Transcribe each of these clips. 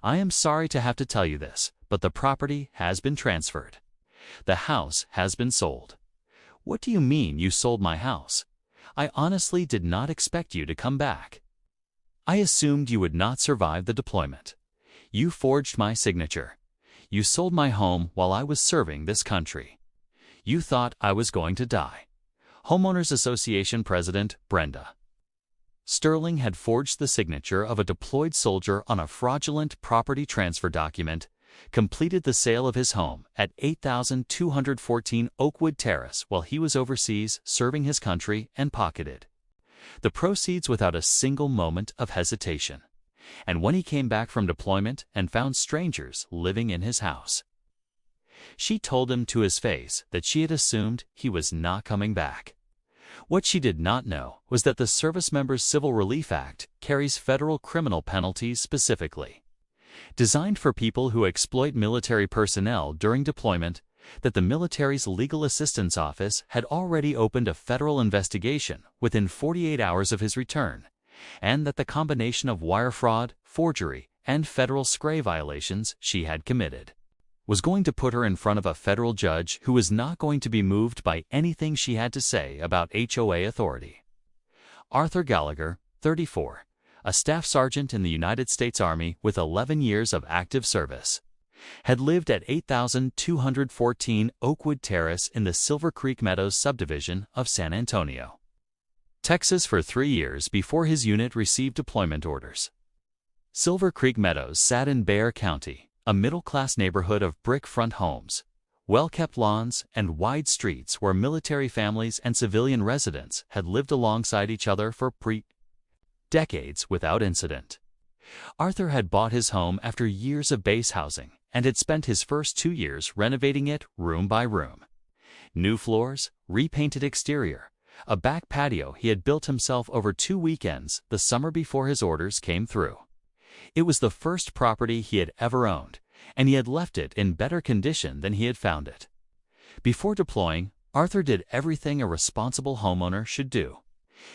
I am sorry to have to tell you this, but the property has been transferred. The house has been sold." "What do you mean you sold my house? I honestly did not expect you to come back. I assumed you would not survive the deployment. You forged my signature. You sold my home while I was serving this country. You thought I was going to die." Homeowners Association President Brenda Sterling had forged the signature of a deployed soldier on a fraudulent property transfer document, completed the sale of his home at 8214 Oakwood Terrace while he was overseas serving his country, and pocketed the proceeds without a single moment of hesitation. And when he came back from deployment and found strangers living in his house, she told him to his face that she had assumed he was not coming back. What she did not know was that the Service Members Civil Relief Act carries federal criminal penalties specifically designed for people who exploit military personnel during deployment, that the military's Legal Assistance Office had already opened a federal investigation within 48 hours of his return, and that the combination of wire fraud, forgery, and federal SCRAE violations she had committed was going to put her in front of a federal judge who was not going to be moved by anything she had to say about HOA authority. Arthur Gallagher, 34, a staff sergeant in the United States Army with 11 years of active service, had lived at 8214 Oakwood Terrace in the Silver Creek Meadows subdivision of San Antonio, Texas for 3 years before his unit received deployment orders. Silver Creek Meadows sat in Bexar County, a middle-class neighborhood of brick-front homes, well-kept lawns, and wide streets where military families and civilian residents had lived alongside each other for decades without incident. Arthur had bought his home after years of base housing and had spent his first 2 years renovating it room by room. New floors, repainted exterior, a back patio he had built himself over 2 weekends the summer before his orders came through. It was the first property he had ever owned, and he had left it in better condition than he had found it. Before deploying, Arthur did everything a responsible homeowner should do.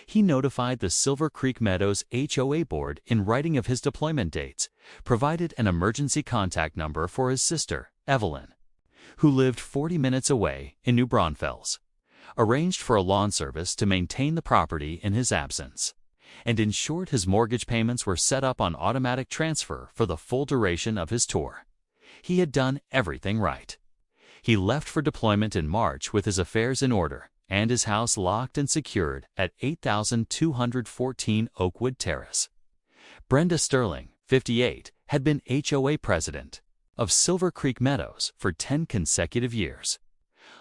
He notified the Silver Creek Meadows HOA board in writing of his deployment dates, provided an emergency contact number for his sister, Evelyn, who lived 40 minutes away in New Braunfels, arranged for a lawn service to maintain the property in his absence, and ensured his mortgage payments were set up on automatic transfer for the full duration of his tour. He had done everything right. He left for deployment in March with his affairs in order and his house locked and secured at 8214 Oakwood Terrace. Brenda Sterling, 58, had been HOA president of Silver Creek Meadows for 10 consecutive years,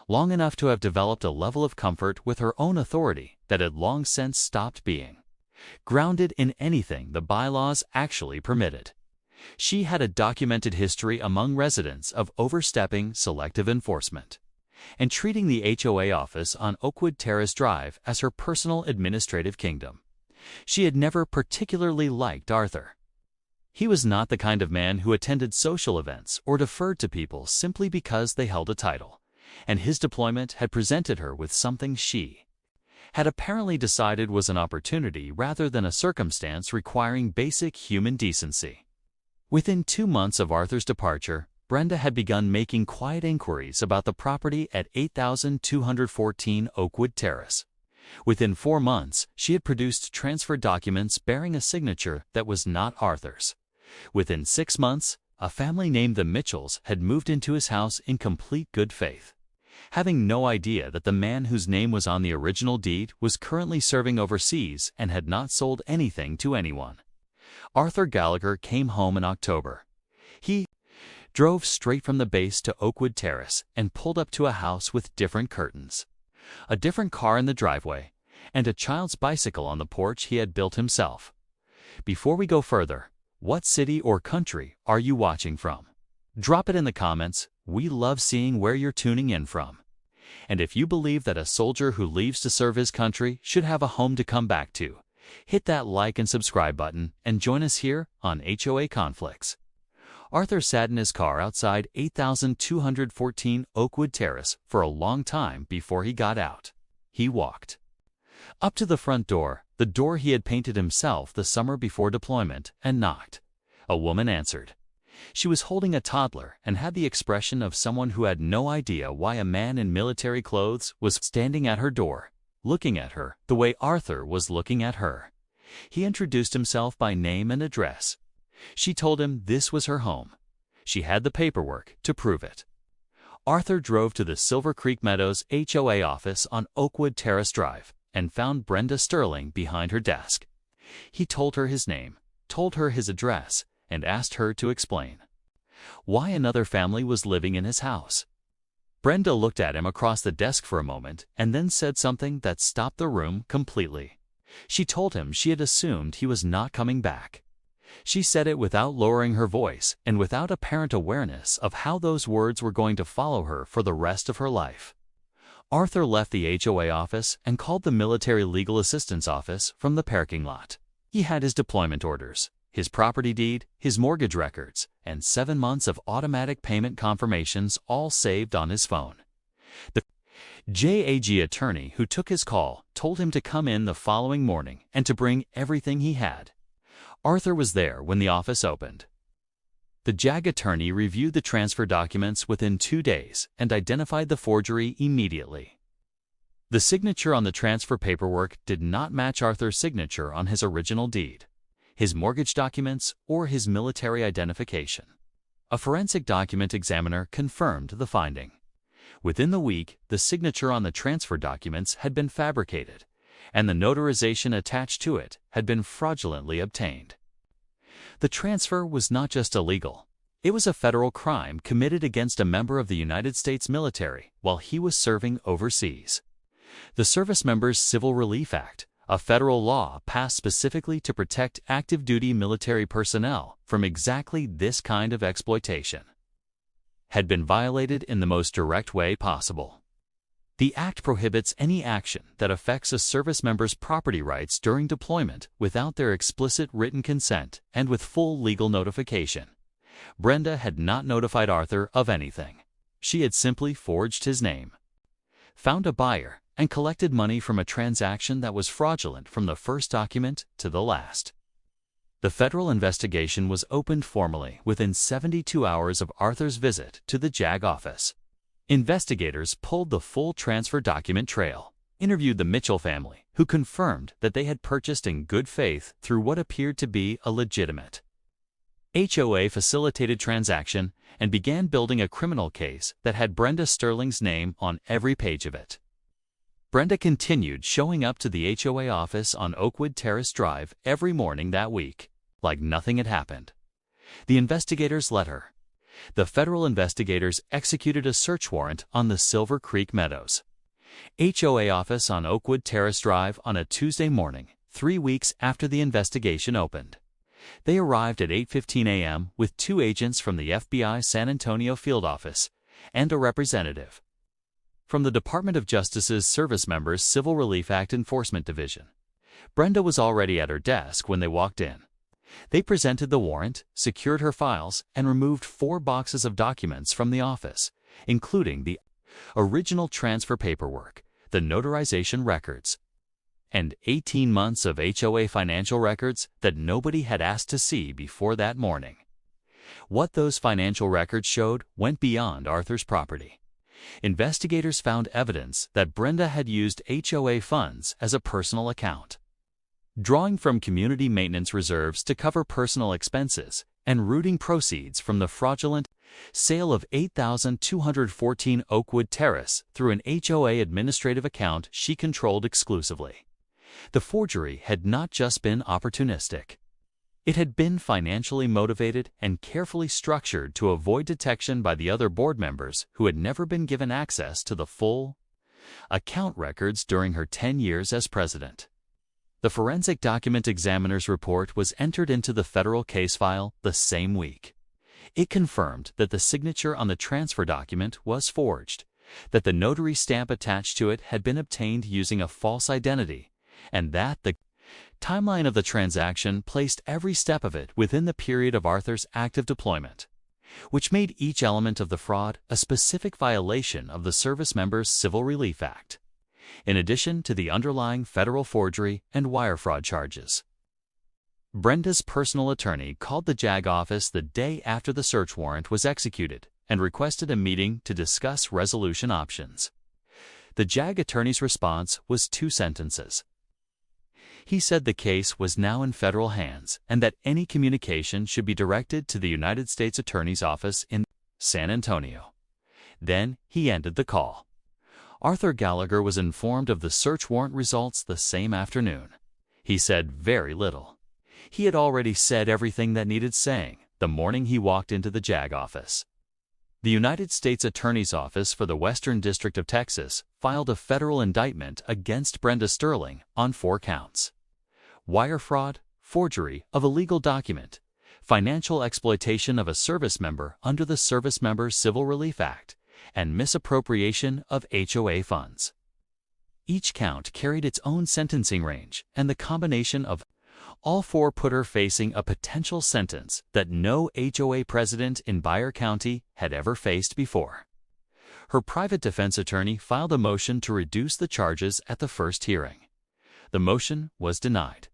long enough to have developed a level of comfort with her own authority that had long since stopped being grounded in anything the bylaws actually permitted. She had a documented history among residents of overstepping selective enforcement and treating the HOA office on Oakwood Terrace Drive as her personal administrative kingdom. She had never particularly liked Arthur. He was not the kind of man who attended social events or deferred to people simply because they held a title, and his deployment had presented her with something she had apparently decided was an opportunity rather than a circumstance requiring basic human decency. Within 2 months of Arthur's departure, Brenda had begun making quiet inquiries about the property at 8214 Oakwood Terrace. Within 4 months, she had produced transfer documents bearing a signature that was not Arthur's. Within 6 months, a family named the Mitchells had moved into his house in complete good faith, having no idea that the man whose name was on the original deed was currently serving overseas and had not sold anything to anyone. Arthur Gallagher came home in October. He drove straight from the base to Oakwood Terrace and pulled up to a house with different curtains, a different car in the driveway, and a child's bicycle on the porch he had built himself. Before we go further, what city or country are you watching from? Drop it in the comments. We love seeing where you're tuning in from. And if you believe that a soldier who leaves to serve his country should have a home to come back to, hit that like and subscribe button and join us here on HOA Conflicts. Arthur sat in his car outside 8214 Oakwood Terrace for a long time before he got out. He walked up to the front door, the door he had painted himself the summer before deployment, and knocked. A woman answered. She was holding a toddler and had the expression of someone who had no idea why a man in military clothes was standing at her door, looking at her the way Arthur was looking at her. He introduced himself by name and address. She told him this was her home. She had the paperwork to prove it. Arthur drove to the Silver Creek Meadows HOA office on Oakwood Terrace Drive and found Brenda Sterling behind her desk. He told her his name, told her his address, and asked her to explain why another family was living in his house. Brenda looked at him across the desk for a moment and then said something that stopped the room completely. She told him she had assumed he was not coming back. She said it without lowering her voice and without apparent awareness of how those words were going to follow her for the rest of her life. Arthur left the HOA office and called the Military Legal Assistance Office from the parking lot. He had his deployment orders, his property deed, his mortgage records, and 7 months of automatic payment confirmations all saved on his phone. The JAG attorney who took his call told him to come in the following morning and to bring everything he had. Arthur was there when the office opened. The JAG attorney reviewed the transfer documents within 2 days and identified the forgery immediately. The signature on the transfer paperwork did not match Arthur's signature on his original deed, his mortgage documents, or his military identification. A forensic document examiner confirmed the finding. Within the week, the signature on the transfer documents had been fabricated, and the notarization attached to it had been fraudulently obtained. The transfer was not just illegal. It was a federal crime committed against a member of the United States military while he was serving overseas. The Service Members Civil Relief Act, a federal law passed specifically to protect active duty military personnel from exactly this kind of exploitation, had been violated in the most direct way possible. The Act prohibits any action that affects a service member's property rights during deployment without their explicit written consent and with full legal notification. Brenda had not notified Arthur of anything. She had simply forged his name, found a buyer, and collected money from a transaction that was fraudulent from the first document to the last. The federal investigation was opened formally within 72 hours of Arthur's visit to the JAG office. Investigators pulled the full transfer document trail, interviewed the Mitchell family, who confirmed that they had purchased in good faith through what appeared to be a legitimate HOA facilitated transaction, and began building a criminal case that had Brenda Sterling's name on every page of it. Brenda continued showing up to the HOA office on Oakwood Terrace Drive every morning that week, like nothing had happened. The investigators let her. The federal investigators executed a search warrant on the Silver Creek Meadows HOA office on Oakwood Terrace Drive on a Tuesday morning, 3 weeks after the investigation opened. They arrived at 8:15 a.m. with 2 agents from the FBI San Antonio field office and a representative from the Department of Justice's Service Members Civil Relief Act Enforcement Division. Brenda was already at her desk when they walked in. They presented the warrant, secured her files, and removed 4 boxes of documents from the office, including the original transfer paperwork, the notarization records, and 18 months of HOA financial records that nobody had asked to see before that morning. What those financial records showed went beyond Arthur's property. Investigators found evidence that Brenda had used HOA funds as a personal account, drawing from community maintenance reserves to cover personal expenses and routing proceeds from the fraudulent sale of 8,214 Oakwood Terrace through an HOA administrative account she controlled exclusively. The forgery had not just been opportunistic. It had been financially motivated and carefully structured to avoid detection by the other board members who had never been given access to the full account records during her 10 years as president. The forensic document examiner's report was entered into the federal case file the same week. It confirmed that the signature on the transfer document was forged, that the notary stamp attached to it had been obtained using a false identity, and that the timeline of the transaction placed every step of it within the period of Arthur's active deployment, which made each element of the fraud a specific violation of the Service Members Civil Relief Act, in addition to the underlying federal forgery and wire fraud charges. Brenda's personal attorney called the JAG office the day after the search warrant was executed and requested a meeting to discuss resolution options. The JAG attorney's response was 2 sentences. He said the case was now in federal hands and that any communication should be directed to the United States Attorney's Office in San Antonio. Then he ended the call. Arthur Gallagher was informed of the search warrant results the same afternoon. He said very little. He had already said everything that needed saying the morning he walked into the JAG office. The United States Attorney's Office for the Western District of Texas filed a federal indictment against Brenda Sterling on 4 counts: wire fraud, forgery of a legal document, financial exploitation of a service member under the Service Members Civil Relief Act, and misappropriation of HOA funds. Each count carried its own sentencing range, and the combination of all 4 put her facing a potential sentence that no HOA president in Bexar County had ever faced before. Her private defense attorney filed a motion to reduce the charges at the first hearing. The motion was denied.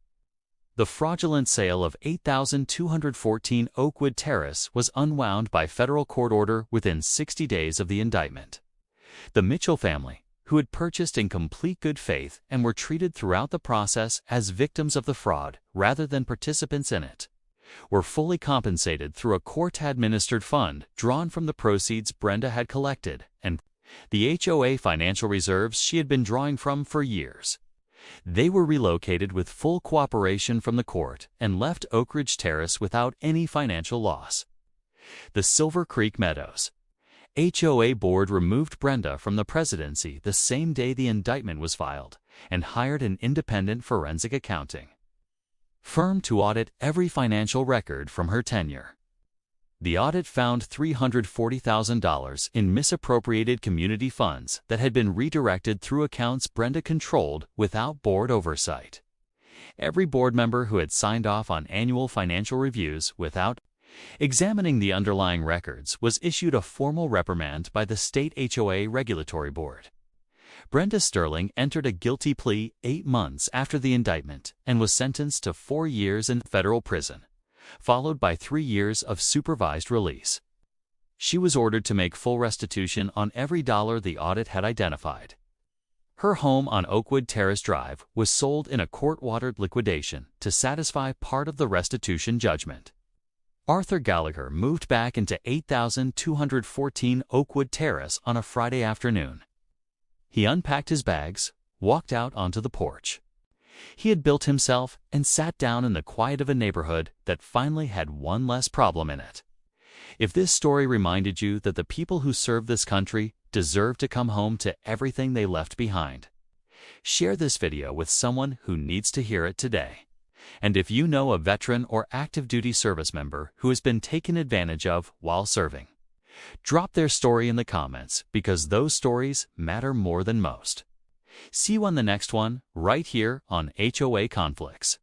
The fraudulent sale of 8,214 Oakwood Terrace was unwound by federal court order within 60 days of the indictment. The Mitchell family, who had purchased in complete good faith and were treated throughout the process as victims of the fraud rather than participants in it, were fully compensated through a court-administered fund drawn from the proceeds Brenda had collected and the HOA financial reserves she had been drawing from for years. They were relocated with full cooperation from the court and left Oak Ridge Terrace without any financial loss. The Silver Creek Meadows HOA board removed Brenda from the presidency the same day the indictment was filed and hired an independent forensic accounting firm to audit every financial record from her tenure. The audit found $340,000 in misappropriated community funds that had been redirected through accounts Brenda controlled without board oversight. Every board member who had signed off on annual financial reviews without examining the underlying records was issued a formal reprimand by the state HOA regulatory board. Brenda Sterling entered a guilty plea 8 months after the indictment and was sentenced to 4 years in federal prison, followed by 3 years of supervised release. She was ordered to make full restitution on every dollar the audit had identified. Her home on Oakwood Terrace Drive was sold in a court-ordered liquidation to satisfy part of the restitution judgment. Arthur Gallagher moved back into 8,214 Oakwood Terrace on a Friday afternoon. He unpacked his bags, walked out onto the porch. He had built himself and sat down in the quiet of a neighborhood that finally had one less problem in it. If this story reminded you that the people who serve this country deserve to come home to everything they left behind, share this video with someone who needs to hear it today. And if you know a veteran or active duty service member who has been taken advantage of while serving, drop their story in the comments because those stories matter more than most. See you on the next one right here on HOA Conflicts.